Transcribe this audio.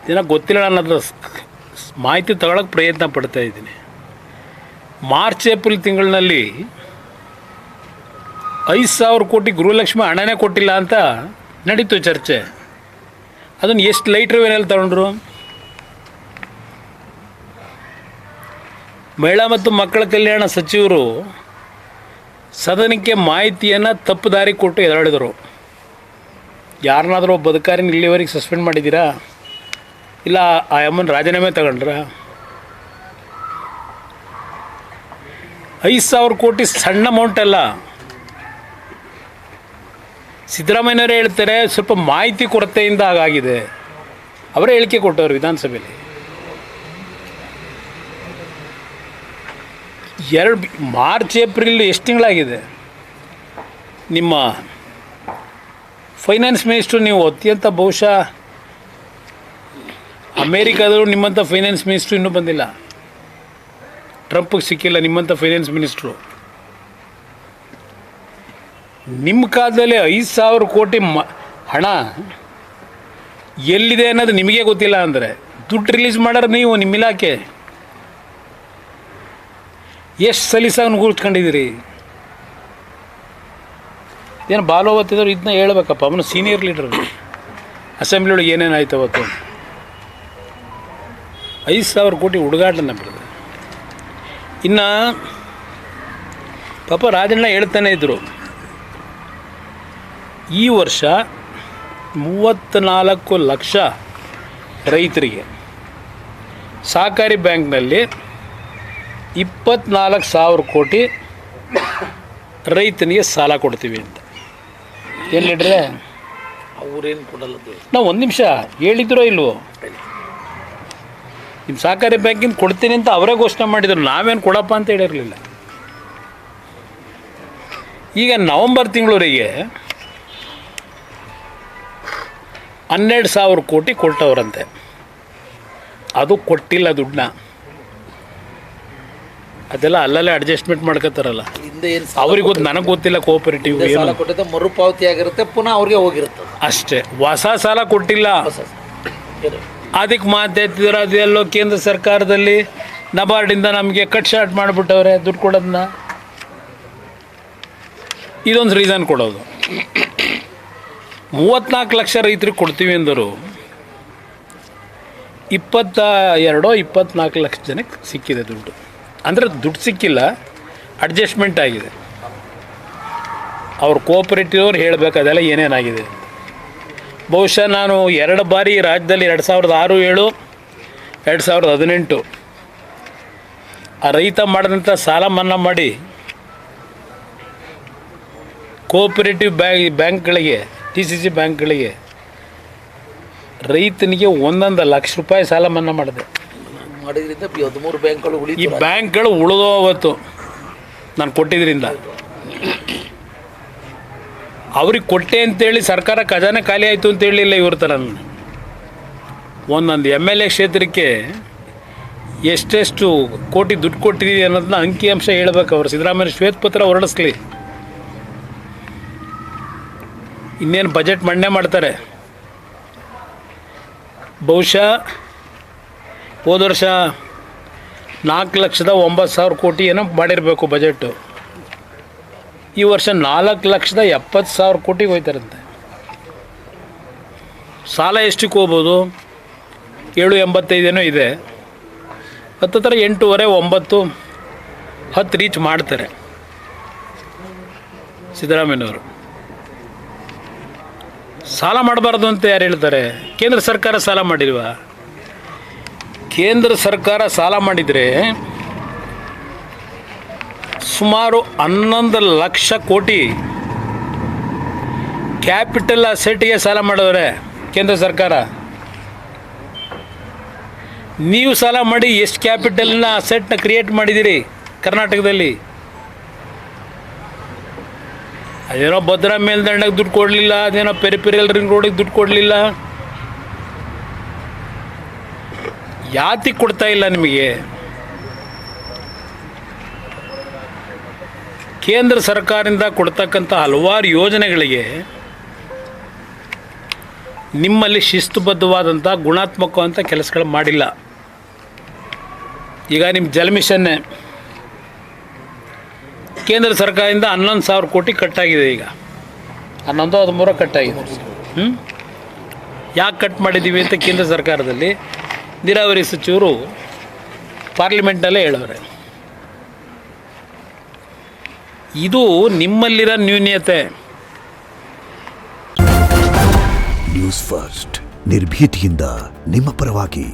ದಿನ ಗೊತ್ತಿಲ್ಲ, ನಾನು ಅದರ ಮಾಹಿತಿ ತಗೊಳ್ಳೋಕೆ ಪ್ರಯತ್ನ ಪಡ್ತಾ ಇದ್ದೀನಿ. ಮಾರ್ಚ್ ಏಪ್ರಿಲ್ ತಿಂಗಳಿನಲ್ಲಿ 5,000 ಕೋಟಿ ಗೃಹಲಕ್ಷ್ಮಿ ಹಣನೇ ಕೊಟ್ಟಿಲ್ಲ ಅಂತ ನಡೀತು ಚರ್ಚೆ. ಅದನ್ನು ಎಷ್ಟು ಲೈಟ್ರ್ ವೇನಲ್ಲಿ ತಗೊಂಡ್ರು? ಮಹಿಳಾ ಮತ್ತು ಮಕ್ಕಳ ಕಲ್ಯಾಣ ಸಚಿವರು ಸದನಕ್ಕೆ ಮಾಹಿತಿಯನ್ನು ತಪ್ಪು ದಾರಿ ಕೊಟ್ಟು ಎದುರಾಡಿದರು. ಯಾರನ್ನಾದರೂ ಒಬ್ಬ ಅಧಿಕಾರಿನ ಇಲ್ಲಿವರೆಗೆ ಸಸ್ಪೆಂಡ್ ಮಾಡಿದ್ದೀರಾ? ಇಲ್ಲ ಆ ಅಮ್ಮನ ರಾಜೀನಾಮೆ ತಗೊಂಡ್ರ? 5,000 ಕೋಟಿ ಸಣ್ಣ ಅಮೌಂಟ್ ಅಲ್ಲ. ಸಿದ್ದರಾಮಯ್ಯನವರೇ ಹೇಳ್ತಾರೆ ಸ್ವಲ್ಪ ಮಾಹಿತಿ ಕೊರತೆಯಿಂದ ಹಾಗಾಗಿದೆ. ಅವರೇ ಹೇಳಿಕೆ ಕೊಟ್ಟವರು ವಿಧಾನಸಭೆಯಲ್ಲಿ. ಮಾರ್ಚ್ ಏಪ್ರಿಲ್ ಎಷ್ಟು ತಿಂಗಳಾಗಿದೆ? ನಿಮ್ಮ ಫೈನಾನ್ಸ್ ಮಿನಿಸ್ಟ್ರು, ನೀವು ಅತ್ಯಂತ ಬಹುಶಃ ಅಮೇರಿಕಾದವರು ನಿಮ್ಮಂಥ ಫೈನಾನ್ಸ್ ಮಿನಿಸ್ಟ್ರು ಇನ್ನೂ ಬಂದಿಲ್ಲ. ಟ್ರಂಪ್ಗೆ ಸಿಕ್ಕಿಲ್ಲ ನಿಮ್ಮಂಥ ಫೈನಾನ್ಸ್ ಮಿನಿಸ್ಟ್ರು. ನಿಮ್ಮ ಕಾಲದಲ್ಲಿ 5,000 ಕೋಟಿ ಹಣ ಎಲ್ಲಿದೆ ಅನ್ನೋದು ನಿಮಗೆ ಗೊತ್ತಿಲ್ಲ ಅಂದರೆ ದುಡ್ಡು ರಿಲೀಸ್ ಮಾಡೋರು ನೀವು, ನಿಮ್ಮ ಇಲಾಖೆ ಎಷ್ಟು ಸಲೀಸಾಗಿ ಕೂರ್ಸ್ಕೊಂಡಿದ್ದೀರಿ? ಏನು ಬಾಲೋವತ್ತಿದ್ರು ಇದನ್ನ ಹೇಳ್ಬೇಕಪ್ಪ. ಅವನು ಸೀನಿಯರ್ ಲೀಡರ್. ಅಸೆಂಬ್ಲಿ ಒಳಗೆ ಏನೇನಾಯ್ತು ಅವತ್ತು? 5,000 ಕೋಟಿ ಹುಡುಗಾಟನ ಬಿಡೋದು. ಇನ್ನು ಪಾಪ ರಾಜಣ್ಣ ಹೇಳ್ತಾನೆ ಇದ್ದರು, ಈ ವರ್ಷ 34 ಲಕ್ಷ ರೈತರಿಗೆ ಸಹಕಾರಿ ಬ್ಯಾಂಕ್ನಲ್ಲಿ 24,000 ಕೋಟಿ ರೈತನಿಗೆ ಸಾಲ ಕೊಡ್ತೀವಿ ಅಂತ. ಏನು ಹೇಳಿದ್ರೆ ಅವ್ರೇನು ಕೊಡಲ್ಲ. ನಾವು ಒಂದು ನಿಮಿಷ ಹೇಳಿದ್ರೋ ಇಲ್ವೋ? ನಿಮ್ಮ ಸಹಕಾರಿ ಬ್ಯಾಂಕಿಂದ ಕೊಡ್ತೀನಿ ಅಂತ ಅವರೇ ಘೋಷಣೆ ಮಾಡಿದರು. ನಾವೇನು ಕೊಡಪ್ಪ ಅಂತ ಹೇಳಿರಲಿಲ್ಲ. ಈಗ ನವಂಬರ್ ತಿಂಗಳವರೆಗೆ 12,000 ಕೋಟಿ ಕೊಟ್ಟವರಂತೆ. ಅದು ಕೊಟ್ಟಿಲ್ಲ ದುಡ್ಡನ್ನ. ಅದೆಲ್ಲ ಅಲ್ಲಲ್ಲೇ ಅಡ್ಜಸ್ಟ್ಮೆಂಟ್ ಮಾಡ್ಕೋತಾರಲ್ಲ. ಅವ್ರಿಗೆ ಗೊತ್ತು, ನನಗೆ ಗೊತ್ತಿಲ್ಲ. ಕೋಆಪರೇಟಿವ್ ಸಾಲ ಕೊಟ್ಟಿದ್ದ ಮರುಪಾವತಿ ಆಗಿರುತ್ತೆ, ಪುನಃ ಅವ್ರಿಗೆ ಹೋಗಿರುತ್ತೆ ಅಷ್ಟೇ. ಹೊಸ ಸಾಲ ಕೊಟ್ಟಿಲ್ಲ. ಅದಕ್ಕೆ ಮಾತಾಡ್ತಿದ್ರು ಅದೆಲ್ಲೋ ಕೇಂದ್ರ ಸರ್ಕಾರದಲ್ಲಿ ನಬಾರ್ಡಿಂದ ನಮಗೆ ಕಟ್ ಶಾರ್ಟ್ ಮಾಡಿಬಿಟ್ಟವ್ರೆ ದುಡ್ಡು ಕೊಡೋದನ್ನ. ಇದೊಂದು ರೀಸನ್ ಕೊಡೋದು. 34 ಲಕ್ಷ ರೈತರಿಗೆ ಕೊಡ್ತೀವಿ ಅಂದರು. 24 ಲಕ್ಷ ಜನಕ್ಕೆ ಸಿಕ್ಕಿದೆ ದುಡ್ಡು. ಅಂದರೆ ದುಡ್ಡು ಸಿಕ್ಕಿಲ್ಲ, ಅಡ್ಜಸ್ಟ್ಮೆಂಟ್ ಆಗಿದೆ. ಅವ್ರು ಕೋಆಪರೇಟಿವ್ ಅವ್ರು ಹೇಳಬೇಕು ಅದೆಲ್ಲ ಏನೇನಾಗಿದೆ. ಬಹುಶಃ ನಾನು 2 ಬಾರಿ ರಾಜ್ಯದಲ್ಲಿ 2006, 2007, 2018 ಆ ರೈತ ಮಾಡಿದಂಥ ಸಾಲ ಮನ್ನಾ ಮಾಡಿ ಕೋಆಪರೇಟಿವ್ ಬ್ಯಾಂಕ್ಗಳಿಗೆ, TCC ಬ್ಯಾಂಕ್ಗಳಿಗೆ ರೈತನಿಗೆ 1 ಲಕ್ಷ ರೂಪಾಯಿ ಸಾಲ ಮನ್ನಾ ಮಾಡಿದೆ. ಮಾಡಿದ್ರಿಂದ 13 ಬ್ಯಾಂಕ್ಗಳು ಉಳಿದು, ಈ ಬ್ಯಾಂಕ್ಗಳು ಉಳಿದೋವತ್ತು ನಾನು ಕೊಟ್ಟಿದ್ದರಿಂದ. ಅವ್ರಿಗೆ ಕೊಟ್ಟೆ ಅಂತೇಳಿ ಸರ್ಕಾರ ಖಜಾನೆ ಖಾಲಿ ಆಯಿತು ಅಂತ ಹೇಳಲಿಲ್ಲ ಇವ್ರ ಥರ. ಒಂದೊಂದು MLA ಕ್ಷೇತ್ರಕ್ಕೆ ಎಷ್ಟೆಷ್ಟು ಕೋಟಿ ದುಡ್ಡು ಕೊಟ್ಟಿದ್ದೀವಿ ಅನ್ನೋದನ್ನ ಅಂಕಿಅಂಶ ಹೇಳ್ಬೇಕು. ಅವರು ಸಿದ್ದರಾಮಯ್ಯ ಶ್ವೇತಪತ್ರ ಹೊರಡಿಸ್ಲಿ. ಇನ್ನೇನು ಬಜೆಟ್ ಮಂಡನೆ ಮಾಡ್ತಾರೆ. ಬಹುಶಃ ಹೋದ ವರ್ಷ 4,09,000 ಕೋಟಿ ಏನೋ ಮಾಡಿರಬೇಕು ಬಜೆಟು. ಈ ವರ್ಷ 4,70,000 ಕೋಟಿಗೆ ಹೋಯ್ತಾರಂತೆ. ಸಾಲ ಎಷ್ಟಕ್ಕೆ ಹೋಗ್ಬೋದು? 785 ಏನೋ ಇದೆ. ಹತ್ತಿರ 8.5, 9, 10 ರೀಚ್ ಮಾಡ್ತಾರೆ ಸಿದ್ದರಾಮಯ್ಯನವರು. ಸಾಲ ಮಾಡಬಾರ್ದು ಅಂತ ಯಾರು ಹೇಳ್ತಾರೆ? ಕೇಂದ್ರ ಸರ್ಕಾರ ಸಾಲ ಮಾಡಿಲ್ವಾ? ಕೇಂದ್ರ ಸರ್ಕಾರ ಸಾಲ ಮಾಡಿದರೆ ಸುಮಾರು 11 ಲಕ್ಷ ಕೋಟಿ ಕ್ಯಾಪಿಟಲ್ ಅಸೆಟ್ಗೆ ಸಾಲ ಮಾಡಿದ್ರೆ ಕೇಂದ್ರ ಸರ್ಕಾರ. ನೀವು ಸಾಲ ಮಾಡಿ ಎಷ್ಟು ಕ್ಯಾಪಿಟಲ್ನ ಅಸೆಟ್ನ ಕ್ರಿಯೇಟ್ ಮಾಡಿದ್ದೀರಿ ಕರ್ನಾಟಕದಲ್ಲಿ? ಅದೇನೋ ಭದ್ರಾ ಮೇಲ್ದಂಡಕ್ಕೆ ದುಡ್ಡು ಕೊಡಲಿಲ್ಲ, ಅದೇನೋ ಪೆರಿಫೆರಲ್ ರಿಂಗ್ ರೋಡಿಗೆ ದುಡ್ಡು ಕೊಡಲಿಲ್ಲ. ಯಾತಿಗೆ ಕೊಡ್ತಾ ಇಲ್ಲ ನಿಮಗೆ? ಕೇಂದ್ರ ಸರ್ಕಾರದಿಂದ ಕೊಡ್ತಕ್ಕಂಥ ಹಲವಾರು ಯೋಜನೆಗಳಿಗೆ ನಿಮ್ಮಲ್ಲಿ ಶಿಸ್ತುಬದ್ಧವಾದಂಥ ಗುಣಾತ್ಮಕವಂಥ ಕೆಲಸಗಳು ಮಾಡಿಲ್ಲ. ಈಗ ನಿಮ್ಮ ಜಲ ಮಿಷನ್ನೇ ಕೇಂದ್ರ ಸರ್ಕಾರದಿಂದ 11,000 ಕೋಟಿ ಕಟ್ಟಾಗಿದೆ. ಈಗ 11-13 ಕಟ್ಟಾಗಿದೆ. ಯಾಕೆ ಕಟ್ ಮಾಡಿದ್ದೀವಿ ಅಂತ ಕೇಂದ್ರ ಸರ್ಕಾರದಲ್ಲಿ ನೀರಾವರಿ ಸಚಿವರು ಪಾರ್ಲಿಮೆಂಟ್ನಲ್ಲೇ ಹೇಳವ್ರೆ. ಇದು ನಿಮ್ಮಲ್ಲಿರೋ ನ್ಯೂನ್ಯತೆ. ನ್ಯೂಸ್ ಫಸ್ಟ್ ನಿರ್ಭೀತಿಯಿಂದ ನಿಮ್ಮ ಪರವಾಗಿ.